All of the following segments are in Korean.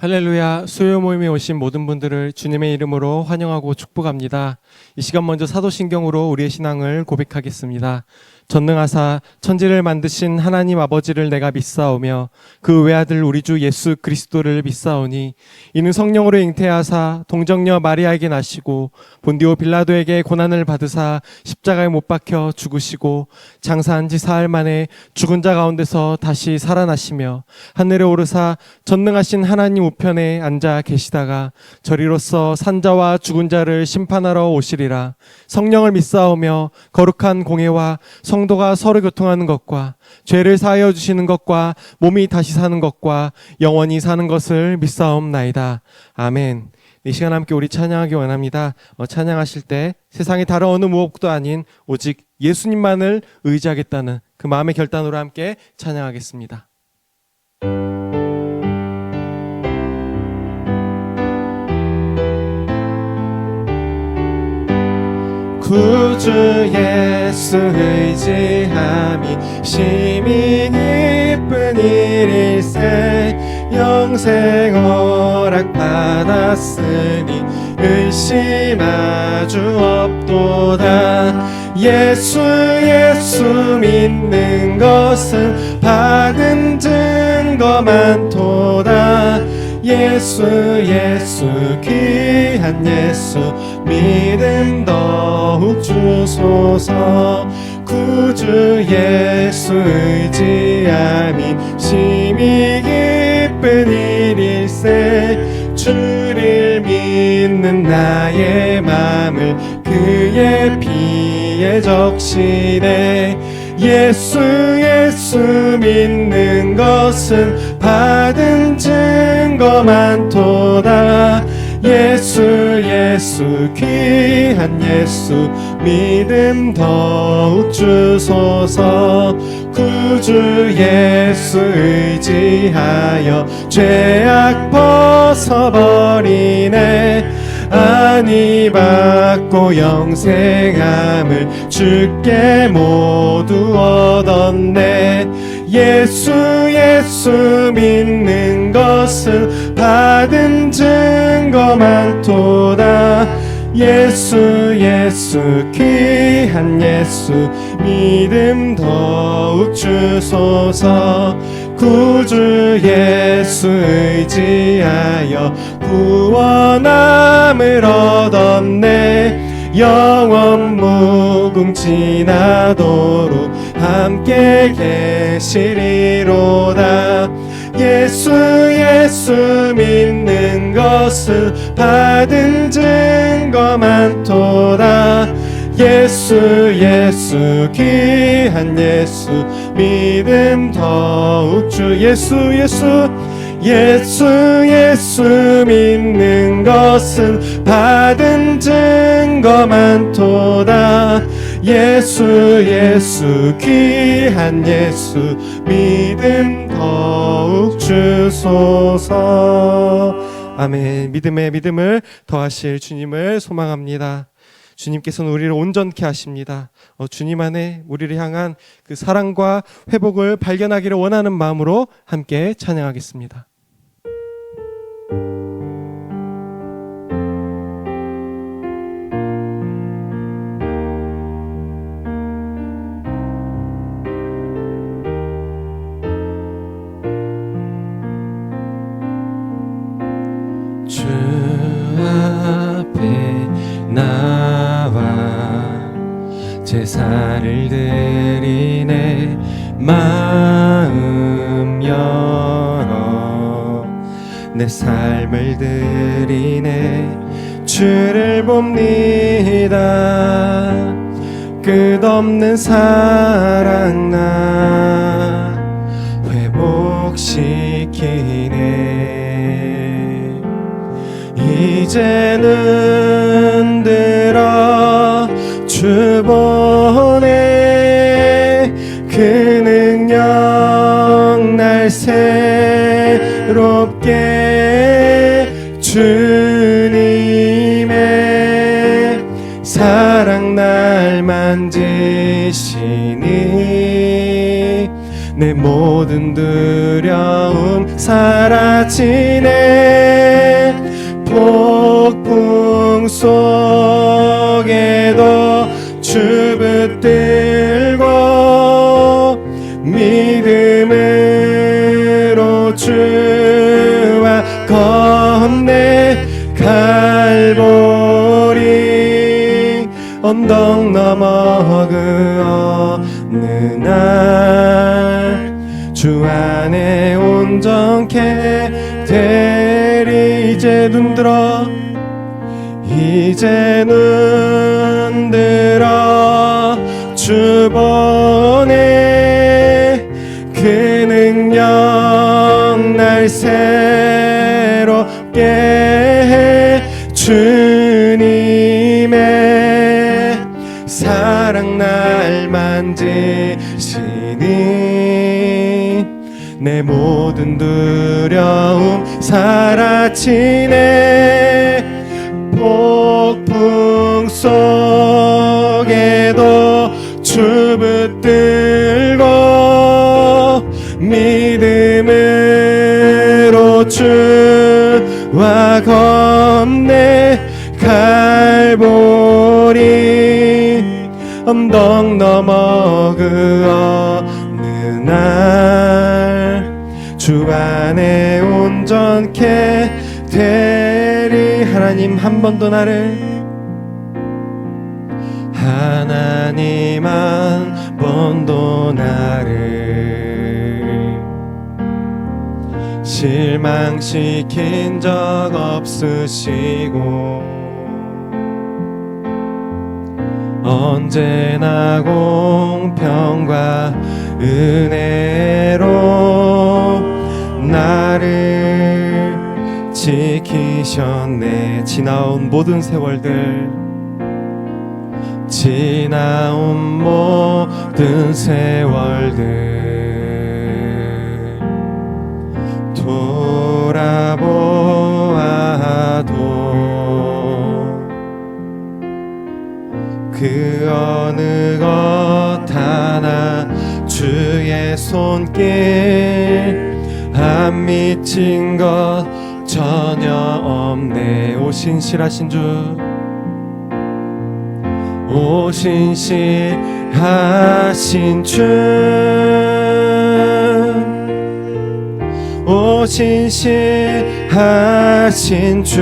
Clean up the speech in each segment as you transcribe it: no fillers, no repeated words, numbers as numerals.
할렐루야. 수요 모임에 오신 모든 분들을 주님의 이름으로 환영하고 축복합니다. 이 시간 먼저 사도신경으로 우리의 신앙을 고백하겠습니다. 전능하사 천지를 만드신 하나님 아버지를 내가 믿사오며 그 외아들 우리 주 예수 그리스도를 믿사오니 이는 성령으로 잉태하사 동정녀 마리아에게 나시고 본디오 빌라도에게 고난을 받으사 십자가에 못 박혀 죽으시고 장사한 지 사흘 만에 죽은 자 가운데서 다시 살아나시며 하늘에 오르사 전능하신 하나님 우편에 앉아 계시다가 저리로서 산자와 죽은 자를 심판하러 오시리라. 성령을 믿사오며 거룩한 공회와 성도가 서로 교통하는 것과 죄를 사하여 주시는 것과 몸이 다시 사는 것과 영원히 사는 것을 믿사옵나이다. 아멘. 이 시간 함께 우리 찬양하기 원합니다. 찬양하실 때 세상의 다른 어느 무엇도 아닌 오직 예수님만을 의지하겠다는 그 마음의 결단으로 함께 찬양하겠습니다. 구주 예수 의지함이 심히 기쁜 일일세. 영생 허락 받았으니 의심하 주 없도다. 예수 믿는 것은 받은 증거 많도다. 예수 귀한 예수 믿음 더욱 주소서. 구주 예수 의지함이 심히 기쁜 일일세. 주를 믿는 나의 맘을 그의 피에 적시네. 예수 믿는 것은 받은 증거 많도다. 예수 귀한 예수 믿음 더욱 주소서. 구주 예수 의지하여 죄악 벗어버리네. 안위 받고 영생함을 주께 모두 얻었네. 예수 믿는 것은 받은 증거 많도다. 예수 귀한 예수 믿음 더욱 주소서. 구주 예수 의지하여 구원함을 얻었네. 영원 무궁지나도록 함께 계시리로다. 예수 믿는 것은 받은 증거 많도다. 예수 귀한 예수 믿음 더욱 주. 예수 믿는 것은 받은 증거 많도다. 예수 귀한 예수 믿음 더욱 주소서. 아멘. 믿음의 믿음을 더하실 주님을 소망합니다. 주님께서는 우리를 온전케 하십니다. 주님 안에 우리를 향한 그 사랑과 회복을 발견하기를 원하는 마음으로 함께 찬양하겠습니다. 주 앞에 나와 제사를 드리네. 마음 열어 내 삶을 드리네. 주를 봅니다. 끝없는 사랑 나 회복시키네. 이제는 들어 주 보내. 그 능력 날 새롭게. 주님의 사랑 날 만지시니 내 모든 두려움 사라지네. 폭풍 속에도 주 붙들고 믿음으로 주와 건네 갈보리 언덕 너머 그 어느 날 주 안에 온전케 되리. 이제 눈들어 주 보내 그 능력 날 새롭게 해. 주님의 사랑 날 만지시니 내 모든 두려움 사라지네. 폭풍 속에도 주 붙들고 믿음으로 주와 건네 갈보리 언덕 너머 그 어느 날 주 안에 온전케 되리. 하나님 한 번도 나를 하나님 한 번도 나를 실망시킨 적 없으시고 언제나 공평과 은혜로 나를 지키셨네. 지나온 모든 세월들 지나온 모든 세월들 돌아보아도 그 어느 것 하나 주의 손길 안 미친 것 전혀 없네. 오 신실하신 주, 오 신실하신 주, 오 신실하신 주,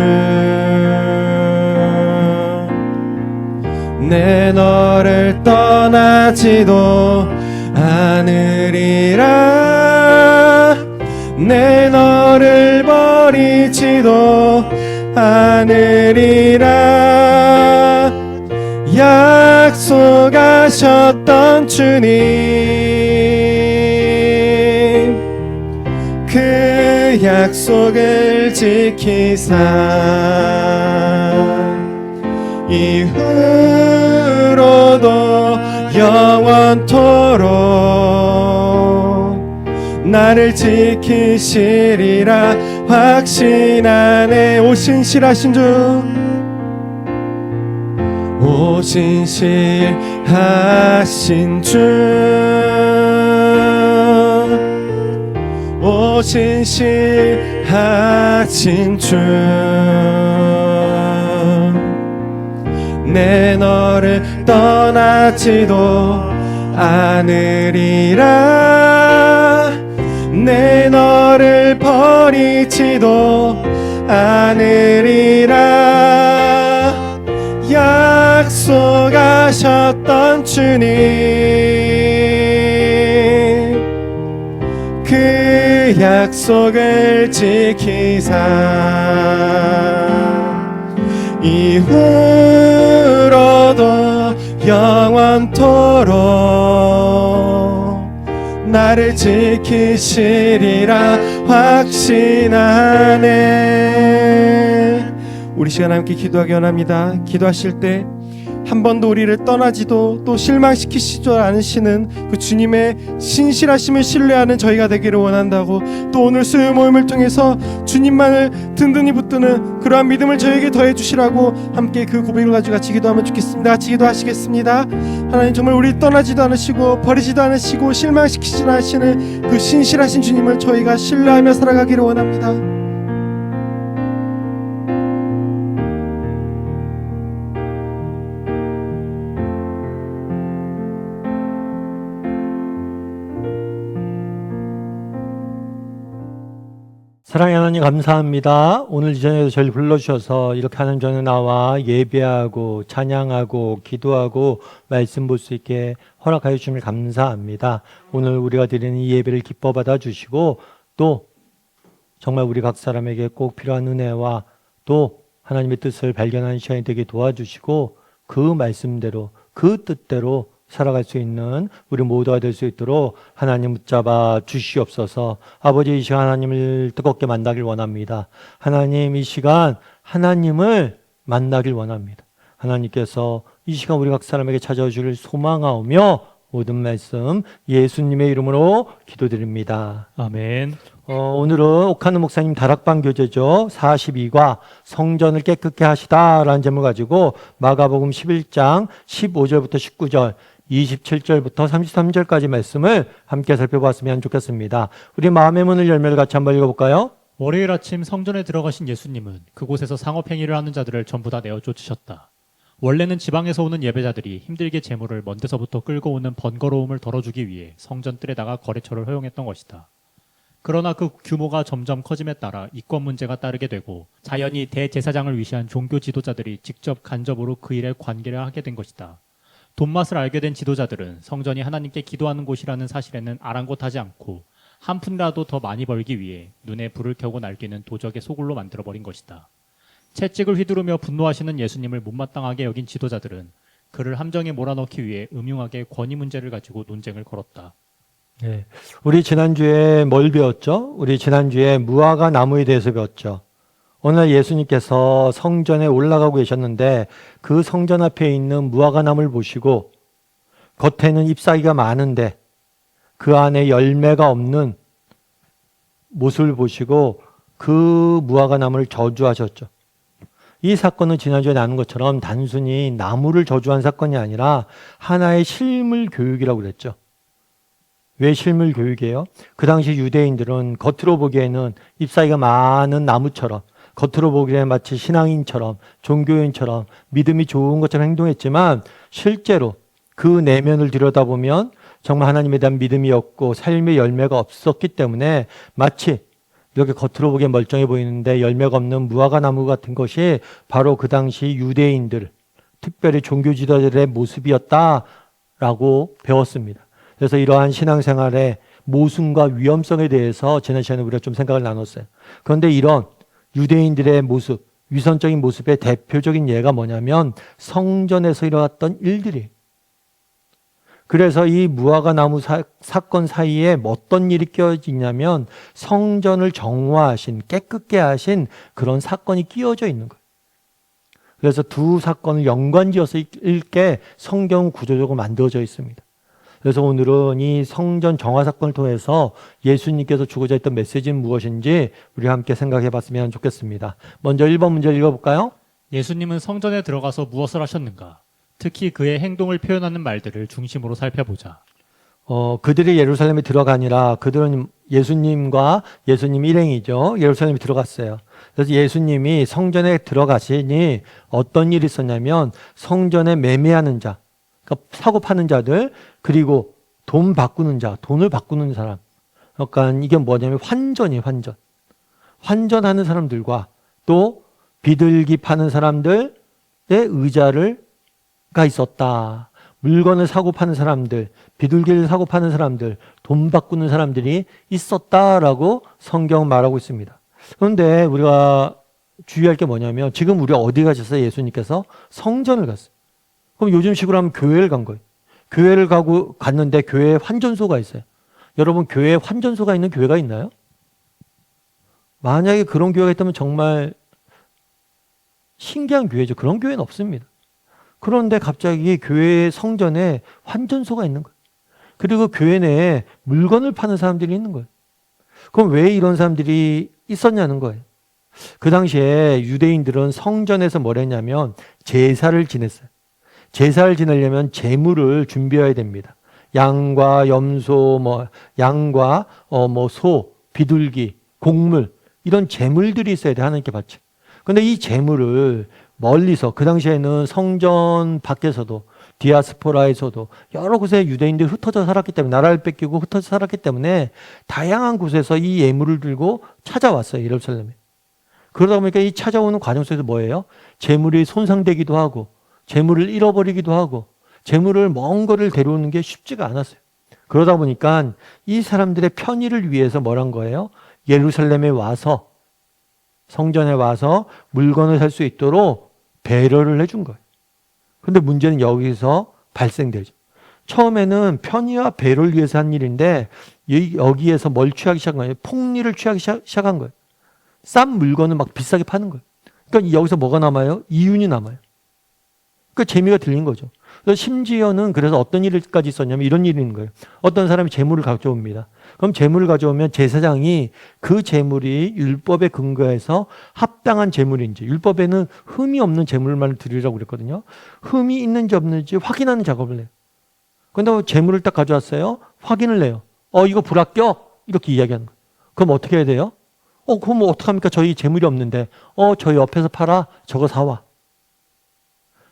내 너를 떠나지도 않으리라. 내 너를 버리지도 않으리라. 약속하셨던 주님, 그 약속을 지키사 이후로도 영원토록 나를 지키시리라 확신하네. 오 신실하신 주, 오 신실하신 주, 오 신실하신 주, 내 너를 떠나지도 않으리라. 내 너를 버리지도 않으리라. 약속하셨던 주님, 그 약속을 지키사 이후로도 영원토록 나를 지키시리라 확신하네. 우리 시간 함께 기도하기 원합니다. 기도하실 때 한 번도 우리를 떠나지도 또 실망시키시지도 않으시는 그 주님의 신실하심을 신뢰하는 저희가 되기를 원한다고, 또 오늘 수요 모임을 통해서 주님만을 든든히 붙드는 그러한 믿음을 저에게 더해 주시라고 함께 그 고백을 가지고 같이 기도하면 좋겠습니다. 같이 기도하시겠습니다. 하나님, 정말 우리 떠나지도 않으시고 버리지도 않으시고 실망시키지 않으시는 그 신실하신 주님을 저희가 신뢰하며 살아가기를 원합니다. 사랑의 하나님, 감사합니다. 오늘 이 저녁에도 저를 불러주셔서 이렇게 하나님 전에 나와 예배하고 찬양하고 기도하고 말씀 볼 수 있게 허락하여 주심을 감사합니다. 오늘 우리가 드리는 이 예배를 기뻐 받아주시고, 또 정말 우리 각 사람에게 꼭 필요한 은혜와 또 하나님의 뜻을 발견하는 시간이 되게 도와주시고, 그 말씀대로 그 뜻대로 살아갈 수 있는 우리 모두가 될 수 있도록 하나님 붙잡아 주시옵소서. 아버지, 이 시간 하나님을 뜨겁게 만나길 원합니다. 하나님, 이 시간 하나님을 만나길 원합니다. 하나님께서 이 시간 우리 각 사람에게 찾아오시기를 소망하오며 모든 말씀 예수님의 이름으로 기도드립니다. 아멘. 오늘은 옥하는 목사님 다락방 교재죠. 42과 성전을 깨끗게 하시다라는 제목을 가지고 마가복음 11장 15절부터 19절, 27절부터 33절까지 말씀을 함께 살펴봤으면 좋겠습니다. 우리 마음의 문을 열매를 같이 한번 읽어볼까요? 월요일 아침 성전에 들어가신 예수님은 그곳에서 상업행위를 하는 자들을 전부 다 내어 쫓으셨다. 원래는 지방에서 오는 예배자들이 힘들게 재물을 먼 데서부터 끌고 오는 번거로움을 덜어주기 위해 성전 뜰에다가 거래처를 허용했던 것이다. 그러나 그 규모가 점점 커짐에 따라 이권 문제가 따르게 되고 자연히 대제사장을 위시한 종교 지도자들이 직접 간접으로 그 일에 관계를 하게 된 것이다. 돈맛을 알게 된 지도자들은 성전이 하나님께 기도하는 곳이라는 사실에는 아랑곳하지 않고 한 푼이라도 더 많이 벌기 위해 눈에 불을 켜고 날뛰는 도적의 소굴로 만들어버린 것이다. 채찍을 휘두르며 분노하시는 예수님을 못마땅하게 여긴 지도자들은 그를 함정에 몰아넣기 위해 음흉하게 권위 문제를 가지고 논쟁을 걸었다. 네. 우리 지난주에 뭘 배웠죠? 우리 지난주에 무화과 나무에 대해서 배웠죠. 오늘 예수님께서 성전에 올라가고 계셨는데 그 성전 앞에 있는 무화과 나무를 보시고 겉에는 잎사귀가 많은데 그 안에 열매가 없는 모습을 보시고 그 무화과 나무를 저주하셨죠. 이 사건은 지난주에 나눈 것처럼 단순히 나무를 저주한 사건이 아니라 하나의 실물 교육이라고 그랬죠. 왜 실물 교육이에요? 그 당시 유대인들은 겉으로 보기에는 잎사귀가 많은 나무처럼, 겉으로 보기에는 마치 신앙인처럼, 종교인처럼 믿음이 좋은 것처럼 행동했지만 실제로 그 내면을 들여다보면 정말 하나님에 대한 믿음이 없고 삶의 열매가 없었기 때문에 마치 이렇게 겉으로 보기엔 멀쩡해 보이는데 열매가 없는 무화과 나무 같은 것이 바로 그 당시 유대인들, 특별히 종교 지도자들의 모습이었다라고 배웠습니다. 그래서 이러한 신앙생활의 모순과 위험성에 대해서 지난 시간에 우리가 좀 생각을 나눴어요. 그런데 이런 유대인들의 모습, 위선적인 모습의 대표적인 예가 뭐냐면 성전에서 일어났던 일들이. 그래서 이 무화과 나무 사건 사이에 어떤 일이 끼어져 있냐면 성전을 정화하신, 깨끗게 하신 그런 사건이 끼어져 있는 거예요. 그래서 두 사건을 연관지어서 읽게 성경 구조적으로 만들어져 있습니다. 그래서 오늘은 이 성전 정화 사건을 통해서 예수님께서 주고자 했던 메시지는 무엇인지 우리 함께 생각해 봤으면 좋겠습니다. 먼저 1번 문제 읽어볼까요? 예수님은 성전에 들어가서 무엇을 하셨는가? 특히 그의 행동을 표현하는 말들을 중심으로 살펴보자. 그들이 예루살렘에 들어가니라. 그들은 예수님과 예수님 일행이죠. 예루살렘에 들어갔어요. 그래서 예수님이 성전에 들어가시니 어떤 일이 있었냐면 성전에 매매하는 자, 그러니까 사고 파는 자들, 그리고 돈 바꾸는 자, 돈을 바꾸는 사람. 그러니까 이게 뭐냐면 환전이에요, 환전. 환전하는 사람들과 또 비둘기 파는 사람들의 의자가 있었다. 물건을 사고 파는 사람들, 비둘기를 사고 파는 사람들, 돈 바꾸는 사람들이 있었다라고 성경 말하고 있습니다. 그런데 우리가 주의할 게 뭐냐면 지금 우리가 어디 가셨어요? 예수님께서 성전을 갔어요. 그럼 요즘식으로 하면 교회를 간 거예요. 교회를 갔는데 교회에 환전소가 있어요. 여러분, 교회에 환전소가 있는 교회가 있나요? 만약에 그런 교회가 있다면 정말 신기한 교회죠. 그런 교회는 없습니다. 그런데 갑자기 교회 성전에 환전소가 있는 거예요. 그리고 교회 내에 물건을 파는 사람들이 있는 거예요. 그럼 왜 이런 사람들이 있었냐는 거예요. 그 당시에 유대인들은 성전에서 뭘 했냐면 제사를 지냈어요. 제사를 지내려면 제물을 준비해야 됩니다. 양과 염소, 양과 소, 비둘기, 곡물 이런 제물들이 있어야 돼, 하나님께 바치. 근데 이 제물을 멀리서, 그 당시에는 성전 밖에서도 디아스포라에서도 여러 곳에 유대인들이 흩어져 살았기 때문에, 나라를 뺏기고 흩어져 살았기 때문에 다양한 곳에서 이 예물을 들고 찾아왔어요, 예루살렘에. 그러다 보니까 이 찾아오는 과정 속에서 뭐예요? 제물이 손상되기도 하고 제물을 잃어버리기도 하고 제물을 먼 거리를 데려오는 게 쉽지가 않았어요. 그러다 보니까 이 사람들의 편의를 위해서 뭘 한 거예요? 예루살렘에 와서, 성전에 와서 물건을 살 수 있도록 배려를 해준 거예요. 근데 문제는 여기서 발생되죠. 처음에는 편의와 배려를 위해서 한 일인데 여기에서 뭘 취하기 시작한 거예요? 폭리를 취하기 시작한 거예요. 싼 물건을 막 비싸게 파는 거예요. 그러니까 여기서 뭐가 남아요? 이윤이 남아요. 그 재미가 들린 거죠. 그래서 심지어는 그래서 어떤 일까지 있었냐면 이런 일이 있는 거예요. 어떤 사람이 재물을 가져옵니다. 그럼 재물을 가져오면 제사장이 그 재물이 율법에 근거해서 합당한 재물인지, 율법에는 흠이 없는 재물만 드리라고 그랬거든요. 흠이 있는지 없는지 확인하는 작업을 해요. 그런데 재물을 딱 가져왔어요. 확인을 해요. 이거 불합격? 이렇게 이야기하는 거예요. 그럼 어떻게 해야 돼요? 그럼 어떡합니까? 저희 재물이 없는데. 저희 옆에서 팔아. 저거 사와.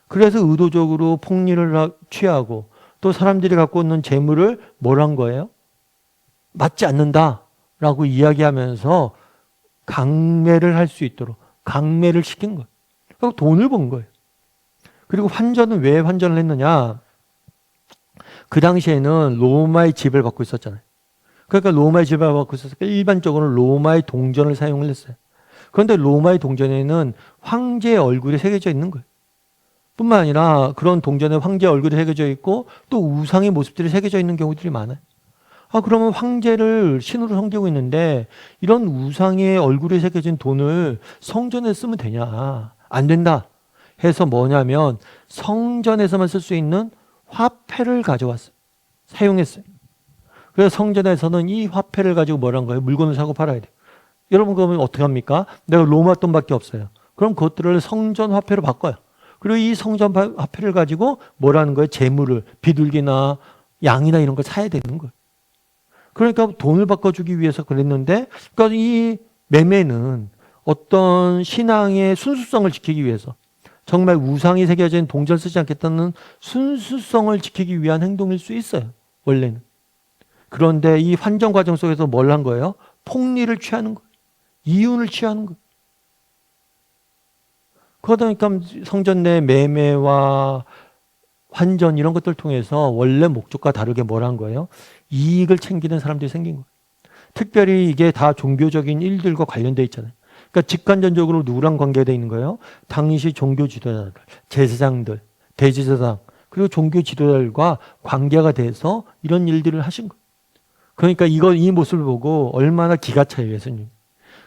그래서 의도적으로 폭리를 취하고 또 사람들이 갖고 있는 재물을 뭘 한 거예요? 맞지 않는다라고 이야기하면서 강매를 할 수 있도록 강매를 시킨 거예요. 그리고 돈을 번 거예요. 그리고 환전은 왜 환전을 했느냐? 그 당시에는 로마의 지배를 받고 있었잖아요. 그러니까 로마의 지배를 받고 있었으니까 일반적으로 로마의 동전을 사용을 했어요. 그런데 로마의 동전에는 황제의 얼굴이 새겨져 있는 거예요. 뿐만 아니라 그런 동전에 황제의 얼굴이 새겨져 있고 또 우상의 모습들이 새겨져 있는 경우들이 많아요. 그러면 황제를 신으로 섬기고 있는데 이런 우상의 얼굴이 새겨진 돈을 성전에 쓰면 되냐? 안 된다 해서 뭐냐면 성전에서만 쓸 수 있는 화폐를 가져왔어요. 사용했어요. 그래서 성전에서는 이 화폐를 가지고 뭘 한 거예요? 물건을 사고 팔아야 돼요. 여러분 그러면 어떻게 합니까? 내가 로마 돈밖에 없어요. 그럼 그것들을 성전 화폐로 바꿔요. 그리고 이 성전 화폐를 가지고 뭘 하는 거예요? 재물을, 비둘기나 양이나 이런 걸 사야 되는 거예요. 그러니까 돈을 바꿔주기 위해서 그랬는데, 그러니까 이 매매는 어떤 신앙의 순수성을 지키기 위해서, 정말 우상이 새겨진 동전 쓰지 않겠다는 순수성을 지키기 위한 행동일 수 있어요, 원래는. 그런데 이 환전 과정 속에서 뭘 한 거예요? 폭리를 취하는 거예요. 이윤을 취하는 거예요. 그러다 보니까 성전 내 매매와 환전 이런 것들을 통해서 원래 목적과 다르게 뭘 한 거예요? 이익을 챙기는 사람들이 생긴 거예요. 특별히 이게 다 종교적인 일들과 관련되어 있잖아요. 그러니까 직간접적으로 누구랑 관계되어 있는 거예요? 당시 종교 지도자들, 제사장들, 대제사장, 그리고 종교 지도자들과 관계가 돼서 이런 일들을 하신 거예요. 그러니까 이 모습을 보고 얼마나 기가 차요, 예수님.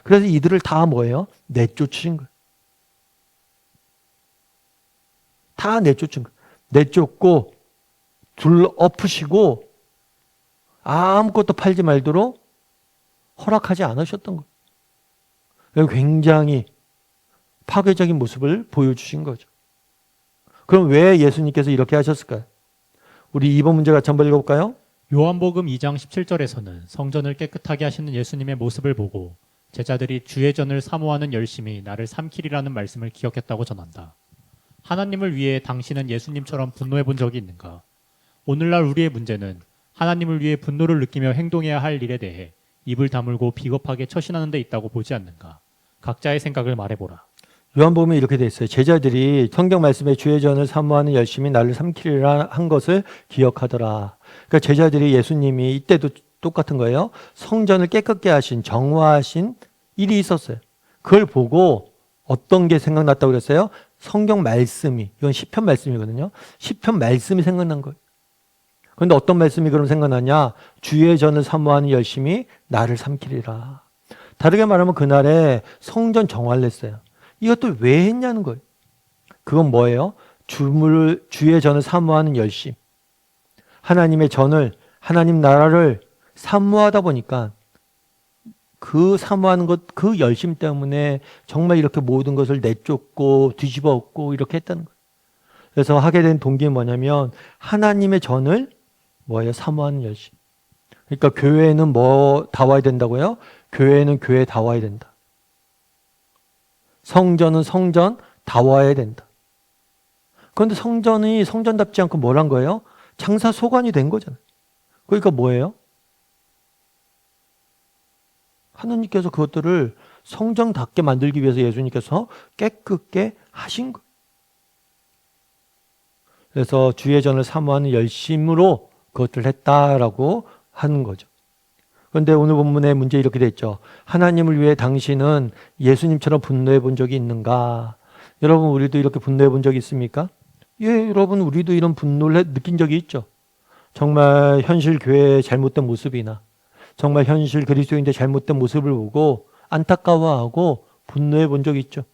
그래서 이들을 다 뭐예요? 내쫓으신 거예요. 다 내쫓은 거예요. 내쫓고 둘러엎으시고 아무것도 팔지 말도록 허락하지 않으셨던 거예요. 굉장히 파괴적인 모습을 보여주신 거죠. 그럼 왜 예수님께서 이렇게 하셨을까요? 우리 2번 문제 같이 한번 읽어볼까요? 요한복음 2장 17절에서는 성전을 깨끗하게 하시는 예수님의 모습을 보고 제자들이 주의 전을 사모하는 열심이 나를 삼키리라는 말씀을 기억했다고 전한다. 하나님을 위해 당신은 예수님처럼 분노해 본 적이 있는가? 오늘날 우리의 문제는 하나님을 위해 분노를 느끼며 행동해야 할 일에 대해 입을 다물고 비겁하게 처신하는 데 있다고 보지 않는가? 각자의 생각을 말해보라. 요한복음에 이렇게 돼 있어요. 제자들이 성경 말씀에 주의 전을 사모하는 열심히 나를 삼키리라 한 것을 기억하더라. 그러니까 제자들이 예수님이 이때도 똑같은 거예요. 성전을 깨끗게 하신, 정화하신 일이 있었어요. 그걸 보고 어떤 게 생각났다고 그랬어요? 성경 말씀이, 이건 시편 말씀이거든요. 시편 말씀이 생각난 거예요. 그런데 어떤 말씀이 그럼 생각나냐? 주의 전을 사모하는 열심히 나를 삼키리라. 다르게 말하면 그날에 성전 정화를 했어요. 이것도 왜 했냐는 거예요. 그건 뭐예요? 주의 전을 사모하는 열심, 하나님의 전을, 하나님 나라를 사모하다 보니까 그 사모하는 것, 그 열심 때문에 정말 이렇게 모든 것을 내쫓고 뒤집어 엎고 이렇게 했다는 거예요. 그래서 하게 된 동기는 뭐냐면 하나님의 전을 뭐예요? 사모하는 열심. 그러니까 교회에는 뭐 다 와야 된다고요? 교회는 교회 다 와야 된다. 성전은 성전 다 와야 된다. 그런데 성전이 성전답지 않고 뭘 한 거예요? 장사 소관이 된 거잖아요. 그러니까 뭐예요? 하나님께서 그것들을 성전답게 만들기 위해서 예수님께서 깨끗게 하신 거예요. 그래서 주의 전을 사모하는 열심으로 그것들을 했다라고 하는 거죠. 그런데 오늘 본문의 문제 이렇게 돼 있죠. 하나님을 위해 당신은 예수님처럼 분노해 본 적이 있는가? 여러분, 우리도 이렇게 분노해 본 적이 있습니까? 예, 여러분, 우리도 이런 분노를 느낀 적이 있죠. 정말 현실 교회의 잘못된 모습이나 정말 현실 그리스도인의 잘못된 모습을 보고 안타까워하고 분노해 본 적이 있죠.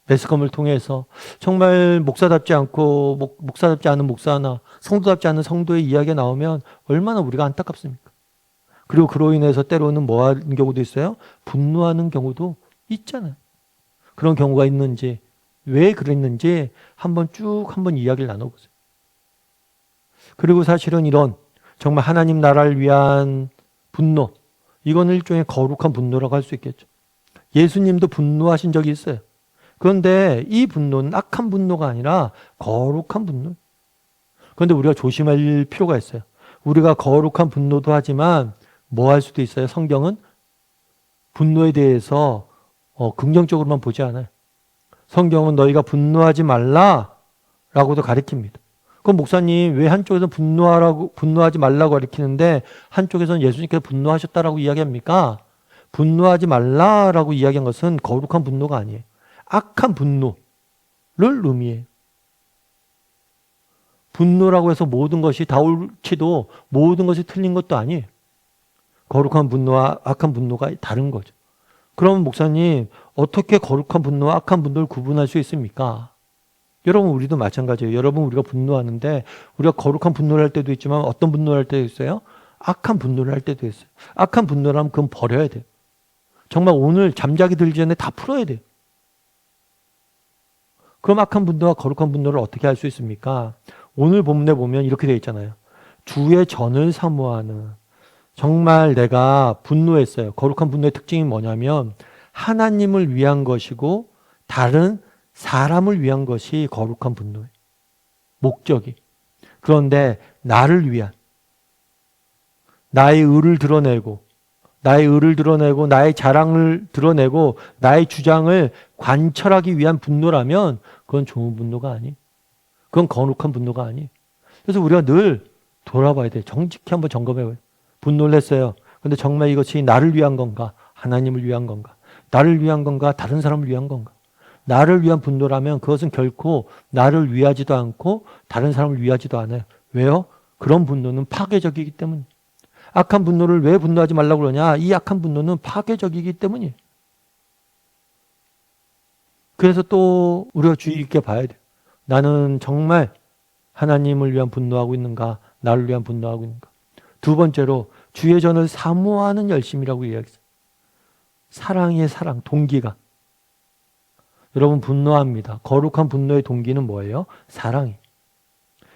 매스컴을 통해서 정말 목사답지 않고 목사답지 않은 목사나 성도답지 않은 성도의 이야기가 나오면 얼마나 우리가 안타깝습니까? 그리고 그로 인해서 때로는 뭐 하는 경우도 있어요? 분노하는 경우도 있잖아요. 그런 경우가 있는지, 왜 그랬는지 한번 이야기를 나눠보세요. 그리고 사실은 이런 정말 하나님 나라를 위한 분노, 이건 일종의 거룩한 분노라고 할 수 있겠죠. 예수님도 분노하신 적이 있어요. 그런데 이 분노는 악한 분노가 아니라 거룩한 분노. 그런데 우리가 조심할 필요가 있어요. 우리가 거룩한 분노도 하지만 뭐 할 수도 있어요. 성경은 분노에 대해서 긍정적으로만 보지 않아요. 성경은 너희가 분노하지 말라라고도 가르칩니다. 그럼 목사님 왜 한쪽에서 분노하지 말라고 가르치는데 한쪽에서는 예수님께서 분노하셨다라고 이야기합니까? 분노하지 말라라고 이야기한 것은 거룩한 분노가 아니에요. 악한 분노를 의미해요. 분노라고 해서 모든 것이 다 옳지도 모든 것이 틀린 것도 아니에요. 거룩한 분노와 악한 분노가 다른 거죠. 그러면 목사님 어떻게 거룩한 분노와 악한 분노를 구분할 수 있습니까? 여러분, 우리도 마찬가지예요. 여러분, 우리가 분노하는데 우리가 거룩한 분노를 할 때도 있지만 어떤 분노를 할 때도 있어요? 악한 분노를 할 때도 있어요. 악한 분노라면 그건 버려야 돼요. 정말 오늘 잠자기 들기 전에 다 풀어야 돼요. 그럼 악한 분노와 거룩한 분노를 어떻게 할 수 있습니까? 오늘 본문에 보면 이렇게 되어 있잖아요. 주의 전을 사모하는, 정말 내가 분노했어요. 거룩한 분노의 특징이 뭐냐면 하나님을 위한 것이고 다른 사람을 위한 것이 거룩한 분노예요. 목적이. 그런데 나를 위한, 나의 의를 드러내고 나의 자랑을 드러내고 나의 주장을 관철하기 위한 분노라면 그건 좋은 분노가 아니에요. 그건 거룩한 분노가 아니에요. 그래서 우리가 늘 돌아봐야 돼요. 정직히 한번 점검해봐요. 분노를 했어요. 그런데 정말 이것이 나를 위한 건가? 하나님을 위한 건가? 나를 위한 건가? 다른 사람을 위한 건가? 나를 위한 분노라면 그것은 결코 나를 위하지도 않고 다른 사람을 위하지도 않아요. 왜요? 그런 분노는 파괴적이기 때문이에요. 악한 분노를 왜 분노하지 말라고 그러냐? 이 악한 분노는 파괴적이기 때문이에요. 그래서 또 우리가 주의 깊게 봐야 돼요. 나는 정말 하나님을 위한 분노하고 있는가? 나를 위한 분노하고 있는가? 두 번째로 주의 전을 사모하는 열심이라고 이야기했어요. 사랑의 사랑, 동기가. 여러분, 분노합니다. 거룩한 분노의 동기는 뭐예요? 사랑이.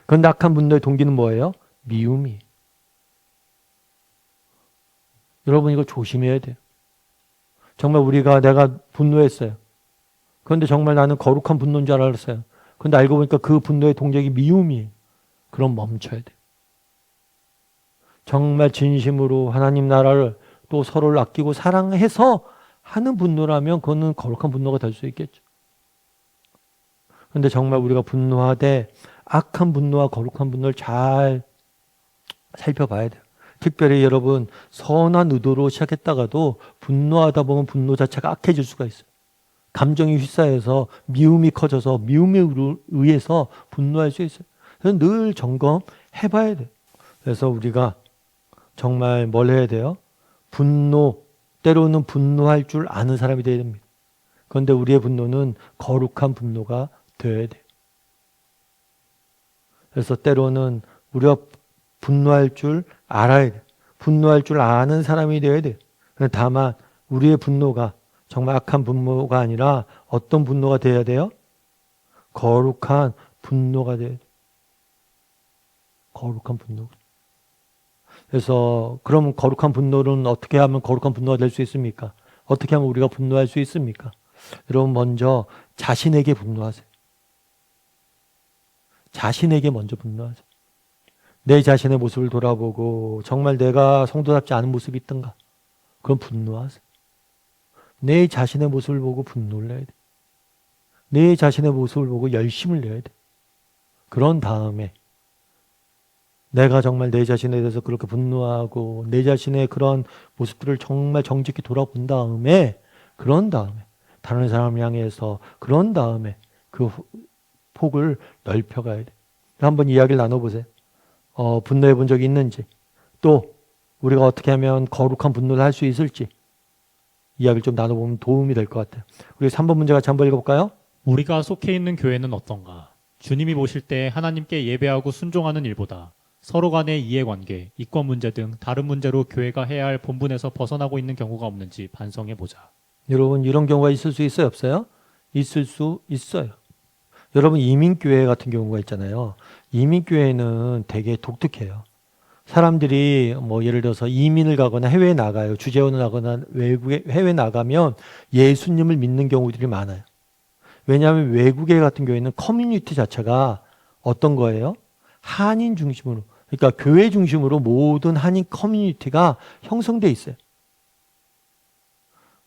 그런데 악한 분노의 동기는 뭐예요? 미움이. 여러분, 이거 조심해야 돼요. 정말 내가 분노했어요. 그런데 정말 나는 거룩한 분노인 줄 알았어요. 그런데 알고 보니까 그 분노의 동력이 미움이에요. 그럼 멈춰야 돼요. 정말 진심으로 하나님 나라를 또 서로를 아끼고 사랑해서 하는 분노라면 그거는 거룩한 분노가 될 수 있겠죠. 그런데 정말 우리가 분노하되 악한 분노와 거룩한 분노를 잘 살펴봐야 돼요. 특별히 여러분, 선한 의도로 시작했다가도 분노하다 보면 분노 자체가 악해질 수가 있어요. 감정이 휩싸여서 미움이 커져서 미움에 의해서 분노할 수 있어요. 그래서 늘 점검해봐야 돼요. 그래서 우리가 정말 뭘 해야 돼요? 때로는 분노할 줄 아는 사람이 되어야 됩니다. 그런데 우리의 분노는 거룩한 분노가 되어야 돼요. 그래서 때로는 우리가 분노할 줄 알아야 돼. 분노할 줄 아는 사람이 되어야 돼. 다만 우리의 분노가 정말 악한 분노가 아니라 어떤 분노가 되어야 돼요? 거룩한 분노가 돼야 돼. 거룩한 분노. 그래서 그럼 거룩한 분노는 어떻게 하면 거룩한 분노가 될 수 있습니까? 어떻게 하면 우리가 분노할 수 있습니까? 여러분 먼저 자신에게 분노하세요. 자신에게 먼저 분노하세요. 내 자신의 모습을 돌아보고 정말 내가 성도답지 않은 모습이 있던가? 그럼 분노하세요. 내 자신의 모습을 보고 분노를 내야 돼. 내 자신의 모습을 보고 열심을 내야 돼. 그런 다음에 내가 정말 내 자신에 대해서 그렇게 분노하고 내 자신의 그런 모습들을 정말 정직히 돌아본 다음에 그런 다음에 다른 사람을 향해서 그런 다음에 그 폭을 넓혀가야 돼. 한번 이야기를 나눠보세요. 분노해 본 적이 있는지 또 우리가 어떻게 하면 거룩한 분노를 할 수 있을지 이야기를 좀 나눠보면 도움이 될 것 같아요. 우리 3번 문제 같이 한번 읽어볼까요? 우리가 속해 있는 교회는 어떤가? 주님이 보실 때 하나님께 예배하고 순종하는 일보다 서로 간의 이해관계, 이권 문제 등 다른 문제로 교회가 해야 할 본분에서 벗어나고 있는 경우가 없는지 반성해보자. 여러분 이런 경우가 있을 수 있어요? 없어요? 있을 수 있어요. 여러분 이민교회 같은 경우가 있잖아요. 이민교회는 되게 독특해요. 사람들이 뭐 예를 들어서 이민을 가거나 해외에 나가요. 주재원을 하거나 외국에 해외 나가면 예수님을 믿는 경우들이 많아요. 왜냐하면 외국에 같은 경우에는 커뮤니티 자체가 어떤 거예요? 한인 중심으로, 그러니까 교회 중심으로 모든 한인 커뮤니티가 형성돼 있어요.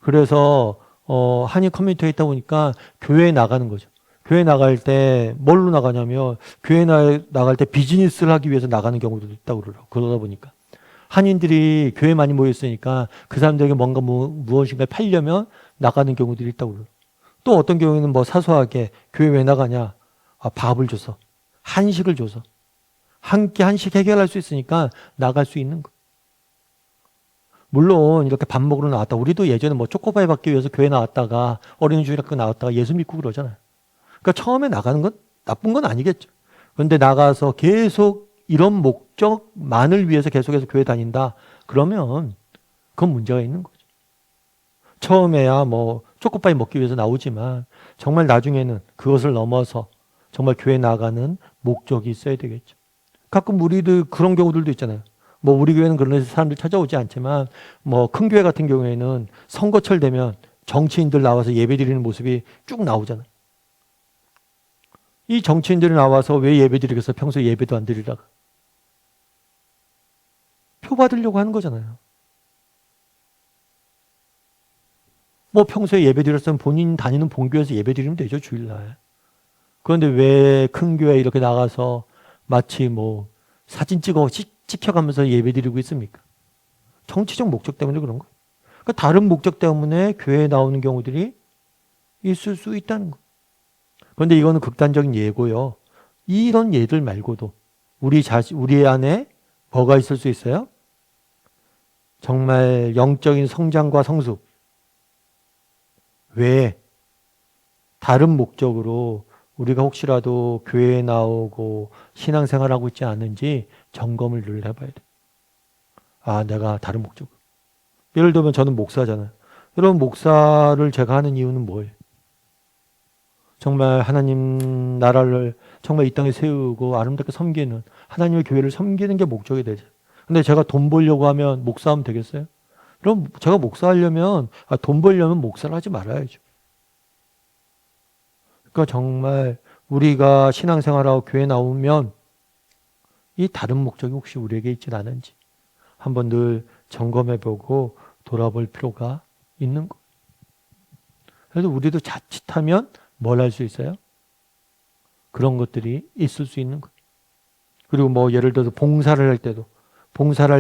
그래서 한인 커뮤니티가 있다 보니까 교회에 나가는 거죠. 교회 나갈 때 뭘로 나가냐면 교회 나갈 때 비즈니스를 하기 위해서 나가는 경우도 있다고 그러다 보니까 한인들이 교회에 많이 모였으니까 그 사람들에게 뭔가 무엇인가 팔려면 나가는 경우들이 있다고 그래요. 또 어떤 경우에는 뭐 사소하게 교회 왜 나가냐? 밥을 줘서 한식을 줘서 함께 한식 해결할 수 있으니까 나갈 수 있는 거. 물론 이렇게 밥 먹으러 나왔다. 우리도 예전에 뭐 초코파이 받기 위해서 교회 나왔다가 어린이 주일학교 나왔다가 예수 믿고 그러잖아요. 그러니까 처음에 나가는 건 나쁜 건 아니겠죠. 그런데 나가서 계속 이런 목적만을 위해서 계속해서 교회 다닌다. 그러면 그건 문제가 있는 거죠. 처음에야 뭐 초코파이 먹기 위해서 나오지만 정말 나중에는 그것을 넘어서 정말 교회 나가는 목적이 있어야 되겠죠. 가끔 우리들 그런 경우들도 있잖아요. 뭐 우리 교회는 그런 데서 사람들 찾아오지 않지만 뭐 큰 교회 같은 경우에는 선거철 되면 정치인들 나와서 예배 드리는 모습이 쭉 나오잖아요. 이 정치인들이 나와서 왜 예배 드리겠어? 평소에 예배도 안 드리다가. 표 받으려고 하는 거잖아요. 뭐 평소에 예배 드렸으면 본인 다니는 본교에서 예배 드리면 되죠, 주일날. 그런데 왜 큰 교회 이렇게 나가서 마치 뭐 사진 찍혀가면서 예배 드리고 있습니까? 정치적 목적 때문에 그런 거예요. 그러니까 다른 목적 때문에 교회에 나오는 경우들이 있을 수 있다는 거예요. 그런데 이거는 극단적인 예고요. 이런 예들 말고도 우리 안에 뭐가 있을 수 있어요? 정말 영적인 성장과 성숙 외에 다른 목적으로 우리가 혹시라도 교회에 나오고 신앙생활하고 있지 않은지 점검을 늘 해봐야 돼. 내가 다른 목적. 예를 들면 저는 목사잖아요. 여러분 목사를 제가 하는 이유는 뭐예요? 정말 하나님 나라를 정말 이 땅에 세우고 아름답게 섬기는 하나님의 교회를 섬기는 게 목적이 되죠. 근데 제가 돈 벌려고 하면 목사하면 되겠어요? 그럼 제가 목사하려면 돈 벌려면 목사를 하지 말아야죠. 그러니까 정말 우리가 신앙생활하고 교회 나오면 이 다른 목적이 혹시 우리에게 있진 않은지 한번 늘 점검해보고 돌아볼 필요가 있는 거예요. 그래서 우리도 자칫하면 뭘 할 수 있어요? 그런 것들이 있을 수 있는 거예요. 그리고 뭐 예를 들어서 봉사를 할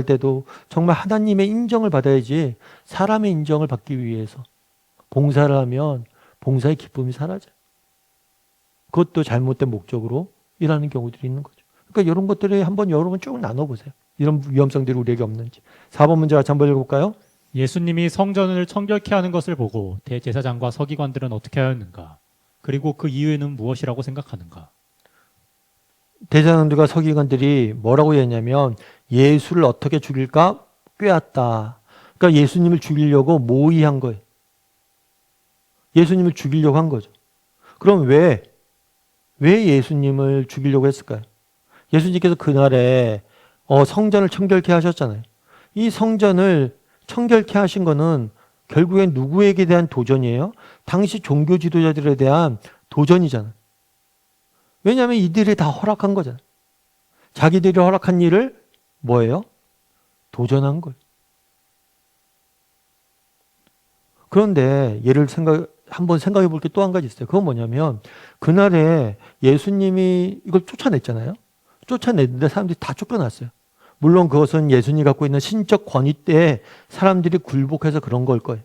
때도 정말 하나님의 인정을 받아야지 사람의 인정을 받기 위해서 봉사를 하면 봉사의 기쁨이 사라져요. 그것도 잘못된 목적으로 일하는 경우들이 있는 거죠. 그러니까 이런 것들이 한번 여러분 쭉 나눠보세요. 이런 위험성들이 우리에게 없는지. 4번 문제 같이 한번 읽어볼까요? 예수님이 성전을 청결케 하는 것을 보고 대제사장과 서기관들은 어떻게 하였는가? 그리고 그 이유는 무엇이라고 생각하는가? 대제사장들과 서기관들이 뭐라고 했냐면 예수를 어떻게 죽일까 꾀했다. 그러니까 예수님을 죽이려고 모의한 거예요. 예수님을 죽이려고 한 거죠. 그럼 왜 예수님을 죽이려고 했을까요? 예수님께서 그날에 성전을 청결케 하셨잖아요. 이 성전을 청결케 하신 거는 결국엔 누구에게 대한 도전이에요? 당시 종교 지도자들에 대한 도전이잖아요. 왜냐하면 이들이 다 허락한 거잖아요. 자기들이 허락한 일을 뭐예요? 도전한 거예요. 그런데 한번 생각해 볼 게 또 한 가지 있어요. 그건 뭐냐면 그날에 예수님이 이걸 쫓아냈잖아요. 쫓아냈는데 사람들이 다 쫓겨났어요. 물론 그것은 예수님이 갖고 있는 신적 권위 때에 사람들이 굴복해서 그런 걸 거예요.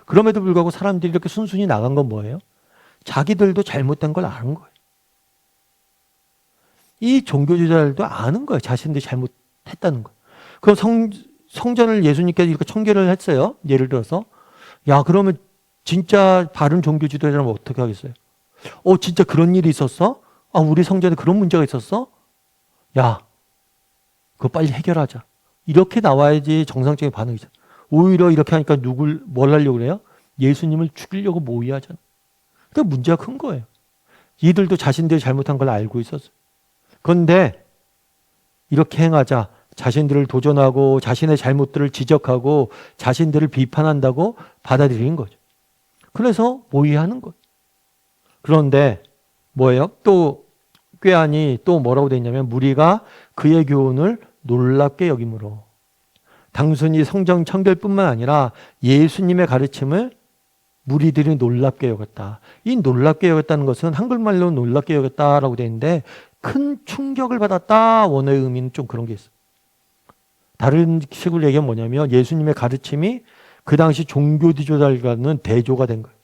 그럼에도 불구하고 사람들이 이렇게 순순히 나간 건 뭐예요? 자기들도 잘못된 걸 아는 거예요. 이 종교지도자들도 아는 거예요. 자신들이 잘못했다는 거예요. 그럼 성전을 예수님께서 이렇게 청결을 했어요. 예를 들어서. 야, 그러면 진짜 바른 종교지도자라면 어떻게 하겠어요? 진짜 그런 일이 있었어? 우리 성전에 그런 문제가 있었어? 야, 그거 빨리 해결하자. 이렇게 나와야지 정상적인 반응이죠. 오히려 이렇게 하니까 뭘 하려고 그래요? 예수님을 죽이려고 모의하잖아. 그러니까 문제가 큰 거예요. 이들도 자신들이 잘못한 걸 알고 있었어요. 그런데 이렇게 행하자. 자신들을 도전하고 자신의 잘못들을 지적하고 자신들을 비판한다고 받아들이는 거죠. 그래서 모의하는 거예요. 그런데 뭐예요? 또 꾀하니 또 뭐라고 돼 있냐면 무리가 그의 교훈을 놀랍게 여김으로 단순히 성전 청결뿐만 아니라 예수님의 가르침을 무리들이 놀랍게 여겼다. 이 놀랍게 여겼다는 것은 한글말로 놀랍게 여겼다라고 되어 있는데 큰 충격을 받았다. 원어의 의미는 좀 그런 게 있어요. 다른 식으로 얘기하면 뭐냐면 예수님의 가르침이 그 당시 종교 지도자들과는 대조가 된 거예요.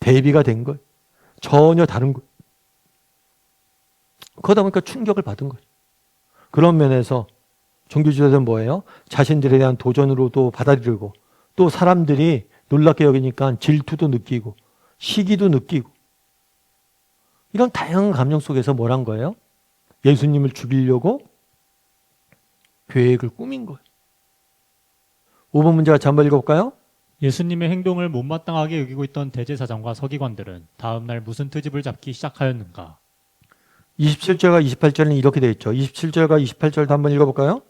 대비가 된 거예요. 전혀 다른 거예요. 그러다 보니까 충격을 받은 거예요. 그런 면에서 종교 지도자들은 뭐예요? 자신들에 대한 도전으로도 받아들이고 또 사람들이 놀랍게 여기니까 질투도 느끼고 시기도 느끼고 이런 다양한 감정 속에서 뭘 한 거예요? 예수님을 죽이려고 계획을 꾸민 거예요. 5번 문제 같이 한번 읽어볼까요? 예수님의 행동을 못마땅하게 여기고 있던 대제사장과 서기관들은 다음 날 무슨 트집을 잡기 시작하였는가? 27절과 28절은 이렇게 되어 있죠. 27절과 28절도 한번 읽어볼까요?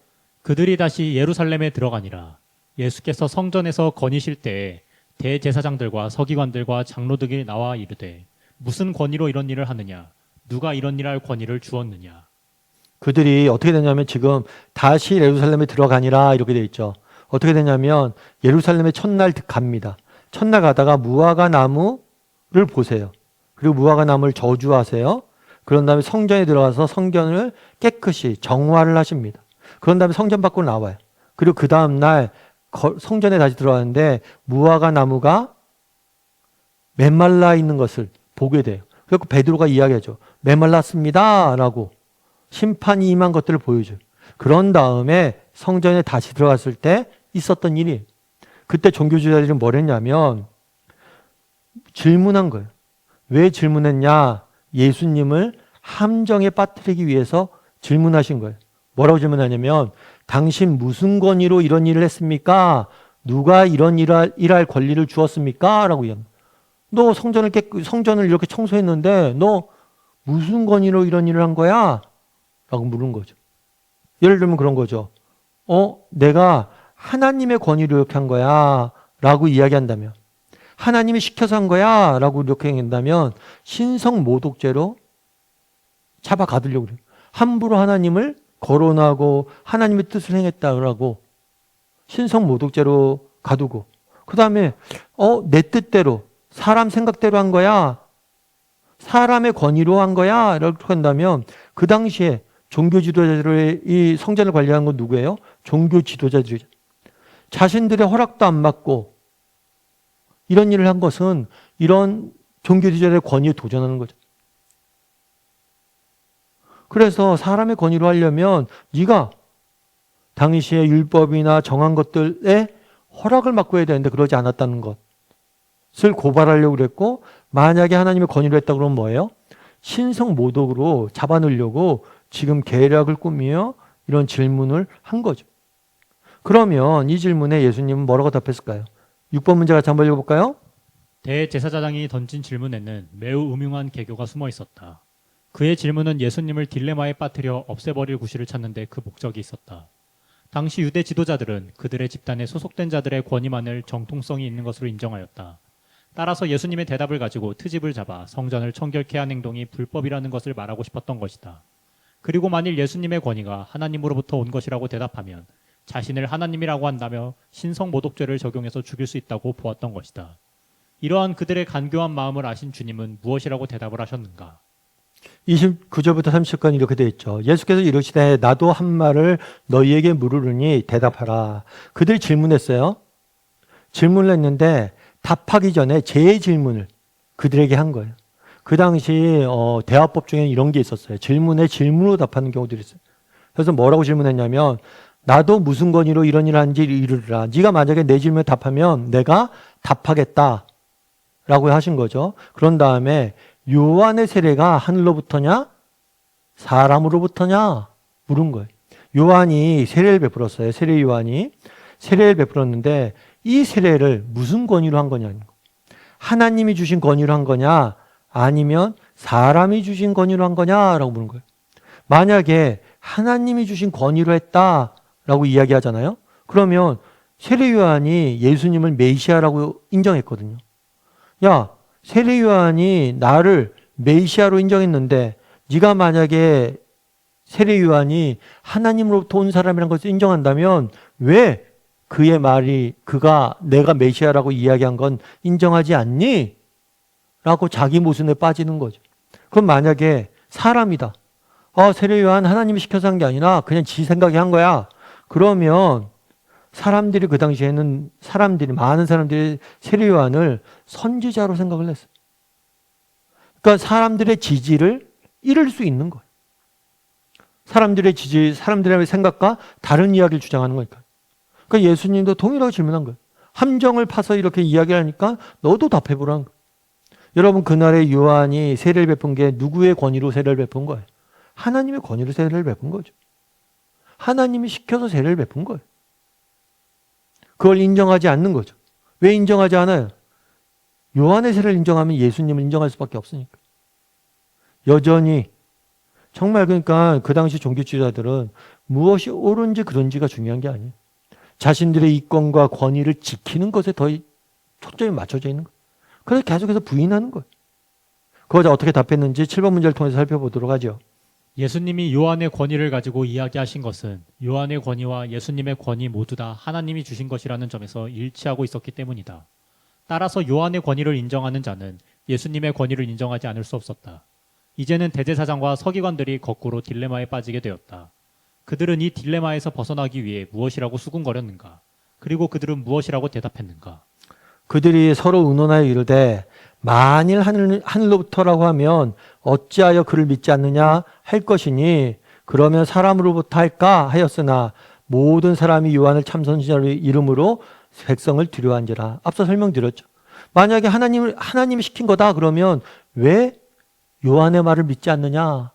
그들이 다시 예루살렘에 들어가니라. 예수께서 성전에서 거니실 때에 대제사장들과 서기관들과 장로들이 나와 이르되 무슨 권위로 이런 일을 하느냐? 누가 이런 일할 권위를 주었느냐? 그들이 어떻게 되냐면 지금 다시 예루살렘에 들어가니라 이렇게 되어 있죠. 어떻게 되냐면 예루살렘에 첫날 갑니다. 첫날 가다가 무화과 나무를 보세요. 그리고 무화과 나무를 저주하세요. 그런 다음에 성전에 들어가서 성전을 깨끗이 정화를 하십니다. 그런 다음에 성전 밖으로 나와요. 그리고 그 다음날 성전에 다시 들어가는데 무화과 나무가 메말라 있는 것을 보게 돼요. 그래서 베드로가 이야기하죠. 메말랐습니다 라고 심판이 임한 것들을 보여줘요. 그런 다음에 성전에 다시 들어갔을 때 있었던 일이 그때 종교지도자들이 뭘 했냐면 질문한 거예요. 왜 질문했냐? 예수님을 함정에 빠뜨리기 위해서 질문하신 거예요. 뭐라고 질문하냐면 당신 무슨 권위로 이런 일을 했습니까? 누가 이런 일할 권리를 주었습니까? 라고 얘기합니다. 너 성전을 이렇게 청소했는데 너 무슨 권위로 이런 일을 한 거야? 라고 물은 거죠. 예를 들면 그런 거죠. 내가 하나님의 권위로 이렇게 한 거야 라고 이야기한다면 하나님이 시켜서 한 거야 라고 이렇게 한다면 신성모독죄로 잡아가두려고 그래요. 함부로 하나님을 거론하고 하나님의 뜻을 행했다라고 신성모독죄로 가두고 그 다음에 내 뜻대로 사람 생각대로 한 거야 사람의 권위로 한 거야 라고 한다면 그 당시에 종교 지도자들의 이 성전을 관리하는 건 누구예요? 종교 지도자들이죠. 자신들의 허락도 안 받고 이런 일을 한 것은 이런 종교 지도자들의 권위에 도전하는 거죠. 그래서 사람의 권위로 하려면 네가 당시의 율법이나 정한 것들에 허락을 받고 해야 되는데 그러지 않았다는 것을 고발하려고 그랬고 만약에 하나님의 권위로 했다 그러면 뭐예요? 신성모독으로 잡아놓으려고 지금 계략을 꾸미며 이런 질문을 한 거죠. 그러면 이 질문에 예수님은 뭐라고 답했을까요? 6번 문제 같이 한번 읽어볼까요? 대제사장이 던진 질문에는 매우 음흉한 개교가 숨어 있었다. 그의 질문은 예수님을 딜레마에 빠뜨려 없애버릴 구실을 찾는데 그 목적이 있었다. 당시 유대 지도자들은 그들의 집단에 소속된 자들의 권위만을 정통성이 있는 것으로 인정하였다. 따라서 예수님의 대답을 가지고 트집을 잡아 성전을 청결케 한 행동이 불법이라는 것을 말하고 싶었던 것이다. 그리고 만일 예수님의 권위가 하나님으로부터 온 것이라고 대답하면 자신을 하나님이라고 한다며 신성모독죄를 적용해서 죽일 수 있다고 보았던 것이다. 이러한 그들의 간교한 마음을 아신 주님은 무엇이라고 대답을 하셨는가? 29절부터 30절까지 이렇게 되어 있죠. 예수께서 이르시되 나도 한 말을 너희에게 물으르니 대답하라. 그들이 질문했어요. 질문을 했는데 답하기 전에 제 질문을 그들에게 한 거예요. 그 당시 대화법 중에 이런 게 있었어요. 질문에 질문으로 답하는 경우들이 있어요. 그래서 뭐라고 질문했냐면 나도 무슨 권위로 이런 일을 하는지 이르라. 네가 만약에 내 질문에 답하면 내가 답하겠다 라고 하신 거죠. 그런 다음에 요한의 세례가 하늘로부터냐 사람으로부터냐 물은 거예요. 요한이 세례를 베풀었어요. 세례 요한이 세례를 베풀었는데 이 세례를 무슨 권위로 한 거냐, 하나님이 주신 권위로 한 거냐 아니면 사람이 주신 권위로 한 거냐라고 묻는 거예요. 만약에 하나님이 주신 권위로 했다라고 이야기하잖아요. 그러면 세례 요한이 예수님을 메시아라고 인정했거든요. 야, 세례 요한이 나를 메시아로 인정했는데 네가 만약에 세례 요한이 하나님으로부터 온 사람이라는 것을 인정한다면 왜 그의 말이 그가 내가 메시아라고 이야기한 건 인정하지 않니? 라고 자기 모순에 빠지는 거죠. 그럼 만약에 사람이다. 세례 요한 하나님이 시켜서 한 게 아니라 그냥 지 생각이 한 거야. 그러면 사람들이 그 당시에는 많은 사람들이 세례 요한을 선지자로 생각을 했어요. 그러니까 사람들의 지지를 잃을 수 있는 거예요. 사람들의 생각과 다른 이야기를 주장하는 거니까. 그러니까 예수님도 동일하게 질문한 거예요. 함정을 파서 이렇게 이야기를 하니까 너도 답해보라는 거예요. 여러분, 그날의 요한이 세례를 베푼 게 누구의 권위로 세례를 베푼 거예요? 하나님의 권위로 세례를 베푼 거죠. 하나님이 시켜서 세례를 베푼 거예요. 그걸 인정하지 않는 거죠. 왜 인정하지 않아요? 요한의 세례를 인정하면 예수님을 인정할 수밖에 없으니까. 여전히 정말 그러니까 그 당시 종교지도자들은 무엇이 옳은지 그른지가 중요한 게 아니에요. 자신들의 이권과 권위를 지키는 것에 더 초점이 맞춰져 있는 거예요. 그래서 계속해서 부인하는 거예요. 그거 어떻게 답했는지 7번 문제를 통해서 살펴보도록 하죠. 예수님이 요한의 권위를 가지고 이야기하신 것은 요한의 권위와 예수님의 권위 모두 다 하나님이 주신 것이라는 점에서 일치하고 있었기 때문이다. 따라서 요한의 권위를 인정하는 자는 예수님의 권위를 인정하지 않을 수 없었다. 이제는 대제사장과 서기관들이 거꾸로 딜레마에 빠지게 되었다. 그들은 이 딜레마에서 벗어나기 위해 무엇이라고 수군거렸는가? 그리고 그들은 무엇이라고 대답했는가? 그들이 서로 의논하여 이르되 만일 하늘로부터라고 하면 어찌하여 그를 믿지 않느냐 할 것이니 그러면 사람으로부터 할까 하였으나 모든 사람이 요한을 참선지자로 이름으로 백성을 두려워한지라. 앞서 설명드렸죠. 만약에 하나님이 시킨 거다 그러면 왜 요한의 말을 믿지 않느냐?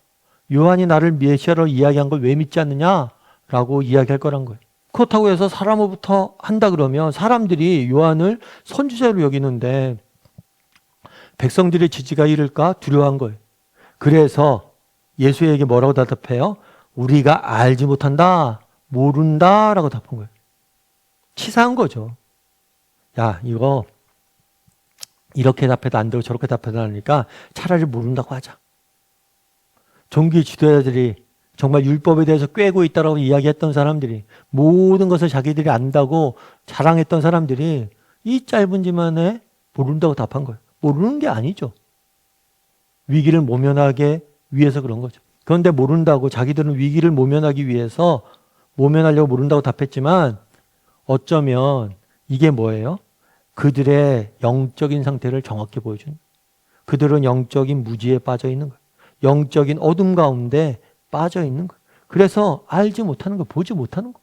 요한이 나를 메시아로 이야기한 걸 왜 믿지 않느냐라고 이야기할 거란 거예요. 그렇다고 해서 사람으로부터 한다 그러면 사람들이 요한을 선지자로 여기는데 백성들의 지지가 이를까 두려워한 거예요. 그래서 예수에게 뭐라고 대답해요? 우리가 알지 못한다, 모른다라고 답한 거예요. 치사한 거죠. 야, 이거 이렇게 답해도 안 되고 저렇게 답해도 안 되니까 차라리 모른다고 하자. 종교 지도자들이 정말 율법에 대해서 꿰고 있다라고 이야기했던 사람들이 모든 것을 자기들이 안다고 자랑했던 사람들이 이 짧은 지만에 모른다고 답한 거예요. 모르는 게 아니죠. 위기를 모면하기 위해서 그런 거죠. 그런데 모른다고 자기들은 위기를 모면하기 위해서 모면하려고 모른다고 답했지만 어쩌면 이게 뭐예요? 그들의 영적인 상태를 정확히 보여주는 거예요. 그들은 영적인 무지에 빠져 있는 거예요. 영적인 어둠 가운데 빠져 있는 거예요. 그래서 알지 못하는 거, 보지 못하는 거.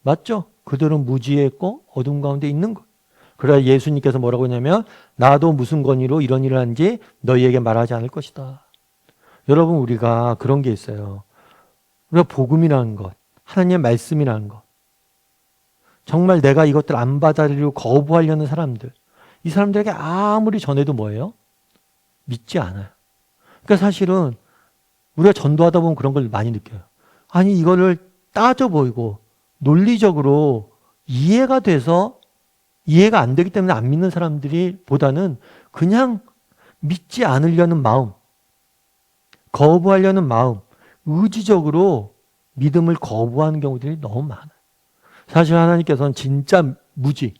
맞죠? 그들은 무지에 있고 어둠 가운데 있는 거예요. 그래야 예수님께서 뭐라고 했냐면 나도 무슨 권위로 이런 일을 하는지 너희에게 말하지 않을 것이다. 여러분, 우리가 그런 게 있어요. 우리가 복음이라는 것, 하나님의 말씀이라는 것, 정말 내가 이것들 안 받아들이고 거부하려는 사람들, 이 사람들에게 아무리 전해도 뭐예요? 믿지 않아요. 그러니까 사실은 우리가 전도하다 보면 그런 걸 많이 느껴요. 아니 이거를 따져보이고 논리적으로 이해가 돼서 이해가 안 되기 때문에 안 믿는 사람들이 보다는 그냥 믿지 않으려는 마음, 거부하려는 마음, 의지적으로 믿음을 거부하는 경우들이 너무 많아요. 사실 하나님께서는 진짜 무지,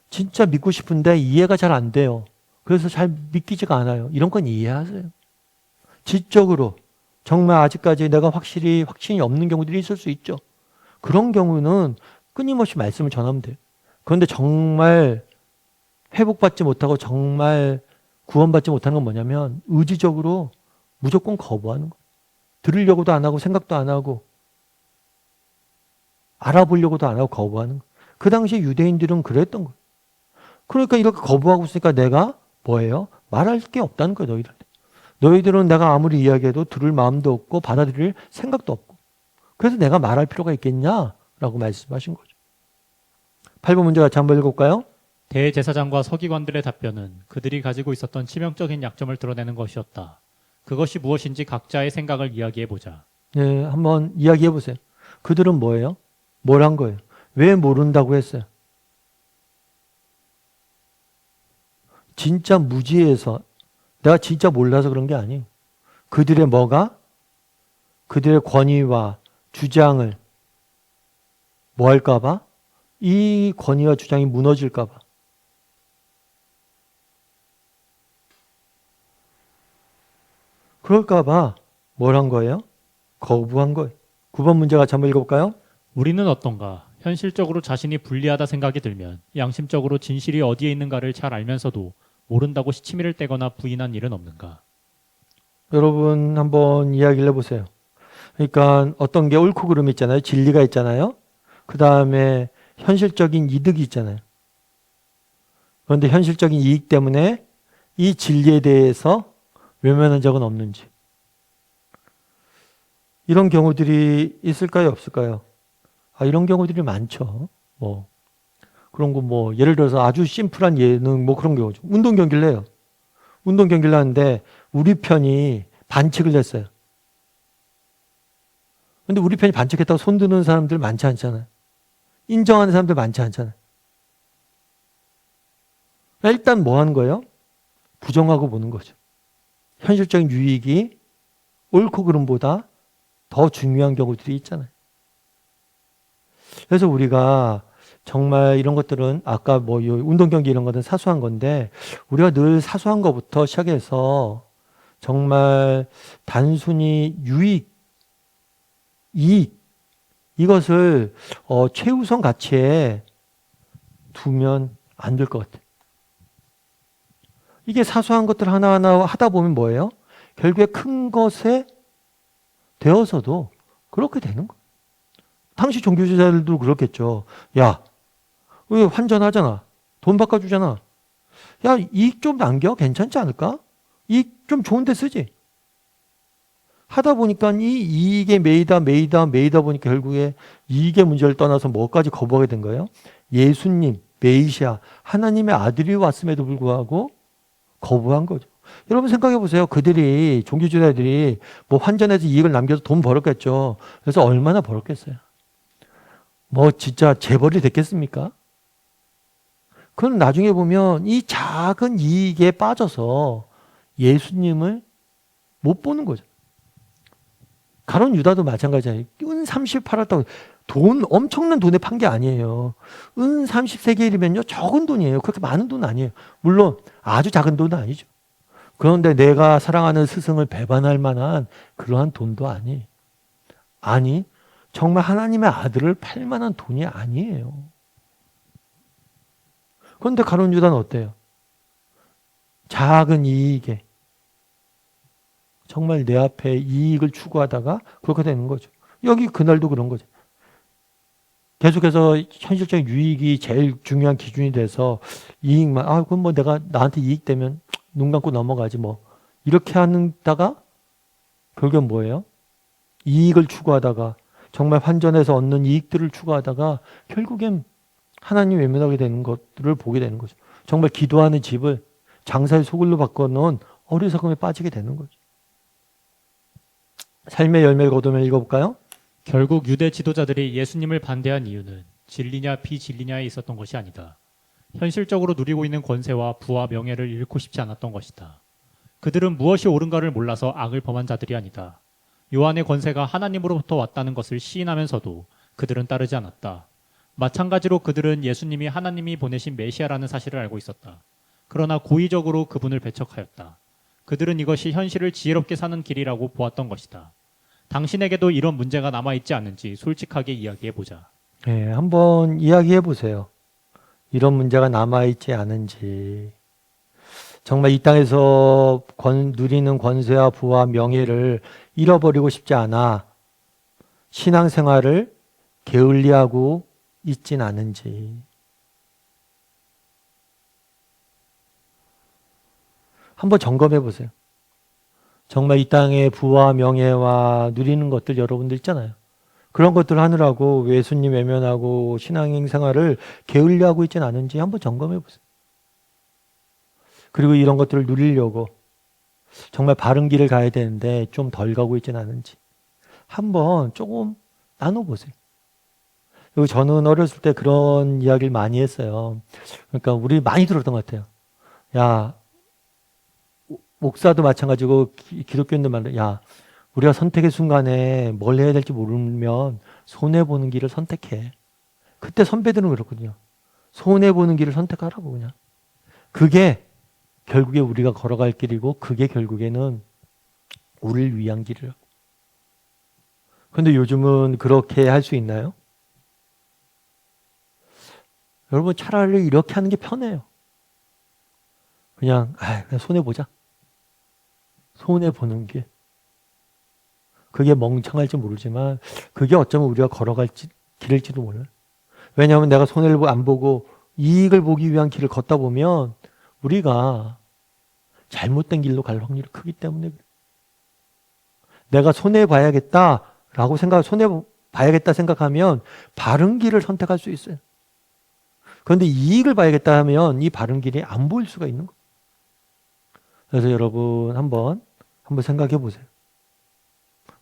진짜 믿고 싶은데 이해가 잘 안 돼요. 그래서 잘 믿기지가 않아요. 이런 건 이해하세요. 지적으로 정말 아직까지 내가 확신이 없는 경우들이 있을 수 있죠. 그런 경우는 끊임없이 말씀을 전하면 돼요. 그런데 정말 회복받지 못하고 정말 구원받지 못하는 건 뭐냐면 의지적으로 무조건 거부하는 거예요. 들으려고도 안 하고 생각도 안 하고 알아보려고도 안 하고 거부하는 거예요. 그 당시 유대인들은 그랬던 거예요. 그러니까 이렇게 거부하고 있으니까 내가 뭐예요? 말할 게 없다는 거예요, 너희들. 너희들은 내가 아무리 이야기해도 들을 마음도 없고 받아들일 생각도 없고. 그래서 내가 말할 필요가 있겠냐라고 말씀하신 거죠. 8번 문제 같이 한번 읽어볼까요? 대제사장과 서기관들의 답변은 그들이 가지고 있었던 치명적인 약점을 드러내는 것이었다. 그것이 무엇인지 각자의 생각을 이야기해보자. 네, 한번 이야기해 보세요. 그들은 뭐예요? 뭘 한 거예요? 왜 모른다고 했어요? 진짜 무지해서 내가 진짜 몰라서 그런 게 아니에요. 그들의 뭐가? 그들의 권위와 주장을 뭐 할까 봐? 이 권위와 주장이 무너질까 봐. 그럴까 봐 뭘 한 거예요? 거부한 거예요. 9번 문제 같이 한번 읽어볼까요? 우리는 어떤가? 현실적으로 자신이 불리하다 생각이 들면 양심적으로 진실이 어디에 있는가를 잘 알면서도 모른다고 시치미를 떼거나 부인한 일은 없는가? 여러분 한번 이야기를 해보세요. 그러니까 어떤 게 옳고 그름이 있잖아요. 진리가 있잖아요. 그 다음에 현실적인 이득이 있잖아요. 그런데 현실적인 이익 때문에 이 진리에 대해서 외면한 적은 없는지. 이런 경우들이 있을까요? 없을까요? 이런 경우들이 많죠. 그런 거 예를 들어서 아주 심플한 예는 그런 경우죠. 운동 경기를 해요. 운동 경기를 하는데 우리 편이 반칙을 했어요. 근데 우리 편이 반칙했다고 손드는 사람들 많지 않잖아요. 인정하는 사람들 많지 않잖아요. 일단 뭐 하는 거예요? 부정하고 보는 거죠. 현실적인 유익이 옳고 그름보다 더 중요한 경우들이 있잖아요. 그래서 우리가 정말 이런 것들은 아까 운동 경기 이런 것은 사소한 건데 우리가 늘 사소한 것부터 시작해서 정말 단순히 유익, 이익 이것을 최우선 가치에 두면 안 될 것 같아요. 이게 사소한 것들 하나하나 하다 보면 뭐예요? 결국에 큰 것에 되어서도 그렇게 되는 거예요. 당시 종교지자들도 그렇겠죠. 야, 왜 환전하잖아. 돈 바꿔주잖아. 야, 이익 좀 남겨? 괜찮지 않을까? 이익 좀 좋은 데 쓰지. 하다 보니까 이 이익에 매이다 보니까 결국에 이익의 문제를 떠나서 뭐까지 거부하게 된 거예요? 예수님, 메시아, 하나님의 아들이 왔음에도 불구하고 거부한 거죠. 여러분 생각해 보세요. 그들이 종교지자들이 환전해서 이익을 남겨서 돈 벌었겠죠. 그래서 얼마나 벌었겠어요. 진짜 재벌이 됐겠습니까? 그건 나중에 보면 이 작은 이익에 빠져서 예수님을 못 보는 거죠. 가룟 유다도 마찬가지예요. 은 30 팔았다고 엄청난 돈에 판 게 아니에요. 은 30세겔이면요 적은 돈이에요. 그렇게 많은 돈은 아니에요. 물론 아주 작은 돈은 아니죠. 그런데 내가 사랑하는 스승을 배반할 만한 그러한 돈도 아니에요. 아니 정말 하나님의 아들을 팔 만한 돈이 아니에요. 그런데 가룟 유다는 어때요? 작은 이익에 정말 내 앞에 이익을 추구하다가 그렇게 되는 거죠. 여기 그날도 그런 거죠. 계속해서 현실적인 유익이 제일 중요한 기준이 돼서 이익만 그럼 내가 나한테 이익 되면 눈 감고 넘어가지 이렇게 하다가 결국은 뭐예요? 이익을 추구하다가 정말 환전해서 얻는 이익들을 추구하다가 결국엔 하나님 외면하게 되는 것들을 보게 되는 거죠. 정말 기도하는 집을 장사의 소굴로 바꿔놓은 어리석음에 빠지게 되는 거죠. 삶의 열매를 거두면 읽어볼까요? 결국 유대 지도자들이 예수님을 반대한 이유는 진리냐 비진리냐에 있었던 것이 아니다. 현실적으로 누리고 있는 권세와 부와 명예를 잃고 싶지 않았던 것이다. 그들은 무엇이 옳은가를 몰라서 악을 범한 자들이 아니다. 요한의 권세가 하나님으로부터 왔다는 것을 시인하면서도 그들은 따르지 않았다. 마찬가지로 그들은 예수님이 하나님이 보내신 메시아라는 사실을 알고 있었다. 그러나 고의적으로 그분을 배척하였다. 그들은 이것이 현실을 지혜롭게 사는 길이라고 보았던 것이다. 당신에게도 이런 문제가 남아있지 않은지 솔직하게 이야기해보자. 네, 한번 이야기해 보세요. 이런 문제가 남아있지 않은지. 정말 이 땅에서 누리는 권세와 부와 명예를 잃어버리고 싶지 않아 신앙생활을 게을리하고 있진 않은지. 한번 점검해 보세요. 정말 이 땅의 부와 명예와 누리는 것들 여러분들 있잖아요. 그런 것들 하느라고 예수님 외면하고 신앙생활을 게을리하고 있진 않은지 한번 점검해 보세요. 그리고 이런 것들을 누리려고 정말 바른 길을 가야 되는데 좀 덜 가고 있진 않은지 한번 조금 나눠보세요. 그리고 저는 어렸을 때 그런 이야기를 많이 했어요. 그러니까 우리 많이 들었던 것 같아요. 야, 목사도 마찬가지고 기독교인도 말로 야, 우리가 선택의 순간에 뭘 해야 될지 모르면 손해보는 길을 선택해. 그때 선배들은 그렇거든요. 손해보는 길을 선택하라고 그냥. 그게 결국에 우리가 걸어갈 길이고 그게 결국에는 우리를 위한 길이라고. 그런데 요즘은 그렇게 할 수 있나요? 여러분 차라리 이렇게 하는 게 편해요. 그냥 손해보자. 손해보는 길. 그게 멍청할지 모르지만 그게 어쩌면 우리가 걸어갈 길일지도 몰라요. 왜냐하면 내가 손해를 안 보고 이익을 보기 위한 길을 걷다 보면 우리가 잘못된 길로 갈 확률이 크기 때문에 내가 손해봐야겠다라고 손해봐야겠다 생각하면 바른 길을 선택할 수 있어요. 그런데 이익을 봐야겠다 하면 이 바른 길이 안 보일 수가 있는 거예요. 그래서 여러분 한번 생각해 보세요.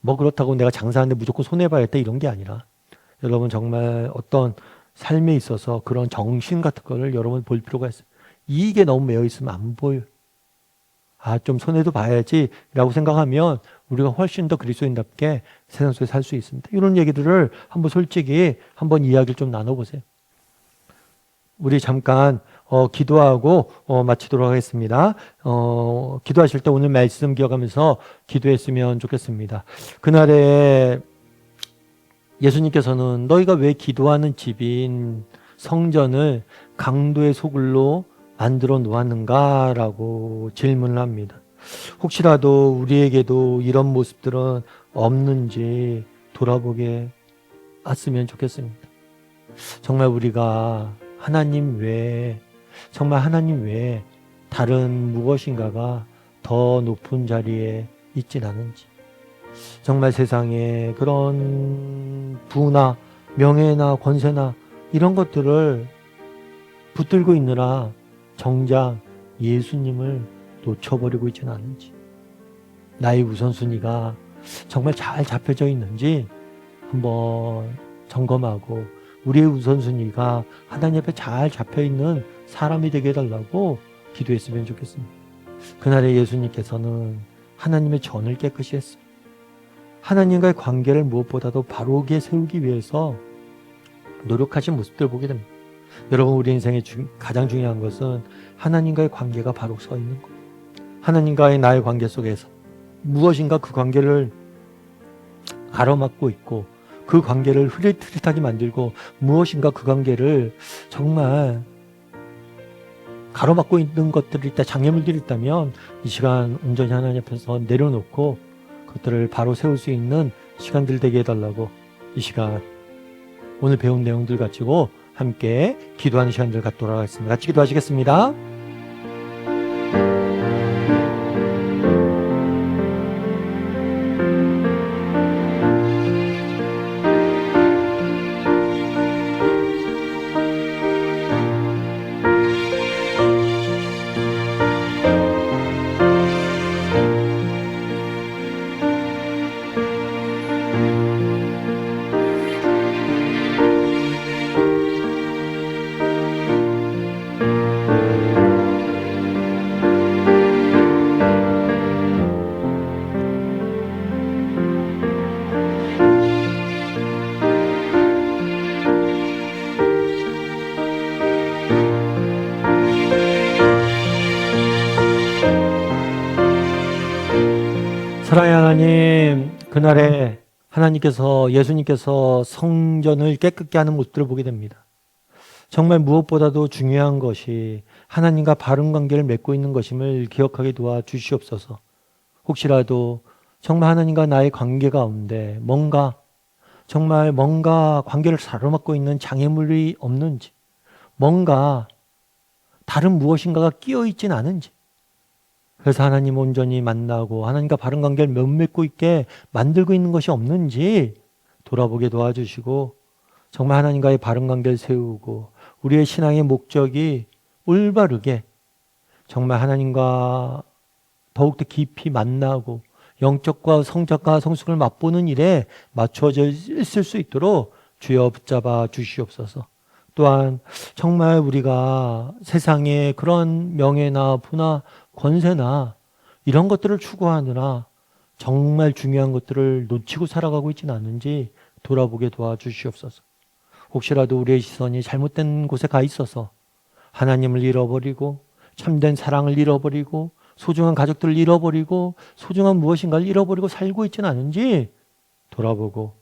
뭐 그렇다고 내가 장사하는데 무조건 손해봐야겠다 이런 게 아니라 여러분 정말 어떤 삶에 있어서 그런 정신 같은 거를 여러분 볼 필요가 있어요. 이익에 너무 매여 있으면 안 보여요. 좀 손해도 봐야지 라고 생각하면 우리가 훨씬 더 그리스도인답게 세상 속에 살 수 있습니다. 이런 얘기들을 한번 솔직히 한번 이야기를 좀 나눠보세요. 우리 잠깐 기도하고 마치도록 하겠습니다. 기도하실 때 오늘 말씀 기억하면서 기도했으면 좋겠습니다. 그날에 예수님께서는 너희가 왜 기도하는 집인 성전을 강도의 소굴로 만들어 놓았는가? 라고 질문을 합니다. 혹시라도 우리에게도 이런 모습들은 없는지 돌아보게 했으면 좋겠습니다. 정말 우리가 하나님 외에 다른 무엇인가가 더 높은 자리에 있진 않은지, 정말 세상에 그런 부나 명예나 권세나 이런 것들을 붙들고 있느라 정작 예수님을 놓쳐버리고 있지는 않은지, 나의 우선순위가 정말 잘 잡혀져 있는지 한번 점검하고 우리의 우선순위가 하나님 앞에 잘 잡혀있는 사람이 되게 해달라고 기도했으면 좋겠습니다. 그날에 예수님께서는 하나님의 전을 깨끗이 했어요. 하나님과의 관계를 무엇보다도 바르게 세우기 위해서 노력하신 모습들을 보게 됩니다. 여러분, 우리 인생의 가장 중요한 것은 하나님과의 관계가 바로 서 있는 거예요. 하나님과의 나의 관계 속에서 무엇인가 그 관계를 가로막고 있고 그 관계를 흐릿흐릿하게 만들고 무엇인가 그 관계를 정말 가로막고 있는 것들이 있다, 장애물들이 있다면 이 시간 온전히 하나님 앞에서 내려놓고 그것들을 바로 세울 수 있는 시간들 되게 해달라고 이 시간 오늘 배운 내용들 가지고 함께 기도하는 시간들 갖도록 하겠습니다. 같이 기도하시겠습니다. 하나님, 그날에 하나님께서, 예수님께서 성전을 깨끗게 하는 모습들을 보게 됩니다. 정말 무엇보다도 중요한 것이 하나님과 바른 관계를 맺고 있는 것임을 기억하게 도와 주시옵소서. 혹시라도 정말 하나님과 나의 관계 가운데 뭔가 관계를 사로막고 있는 장애물이 없는지, 뭔가 다른 무엇인가가 끼어 있진 않은지, 그래서 하나님 온전히 만나고 하나님과 바른 관계를 맺고 있게 만들고 있는 것이 없는지 돌아보게 도와주시고, 정말 하나님과의 바른 관계를 세우고 우리의 신앙의 목적이 올바르게 정말 하나님과 더욱더 깊이 만나고 영적과 성적과 성숙을 맛보는 일에 맞춰져 있을 수 있도록 주여 붙잡아 주시옵소서. 또한 정말 우리가 세상에 그런 명예나 부나 권세나 이런 것들을 추구하느라 정말 중요한 것들을 놓치고 살아가고 있지는 않은지 돌아보게 도와주시옵소서. 혹시라도 우리의 시선이 잘못된 곳에 가 있어서 하나님을 잃어버리고 참된 사랑을 잃어버리고 소중한 가족들을 잃어버리고 소중한 무엇인가를 잃어버리고 살고 있지는 않은지 돌아보고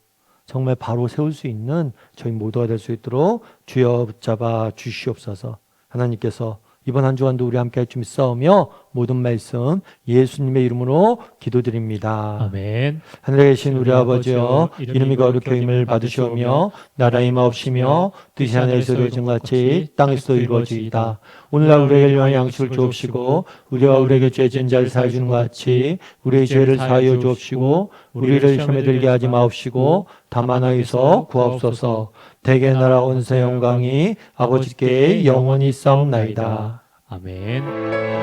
정말 바로 세울 수 있는 저희 모두가 될 수 있도록 주여 붙잡아 주시옵소서. 하나님께서 이번 한 주간도 우리 함께 할 줄 믿사오며 모든 말씀 예수님의 이름으로 기도드립니다. 아멘. 하늘에 계신 우리 아버지여, 이름이 거룩히 여김을 받으시오며 나라의 마옵시며 뜻이 하늘에서 이루어진 것 같이 땅에서도 이루어지이다. 오늘날 우리에게 일용할 양식을 주옵시고 우리와 우리에게 죄 지은 자를 사하여 주는 것 같이 우리의 죄를 사하여 주옵시고 우리를 시험에 들게 하지 마옵시고 다만 하여서 구하옵소서. 대개 나라 원세 영광이 아버지께 영원히 싸움나이다. 아멘.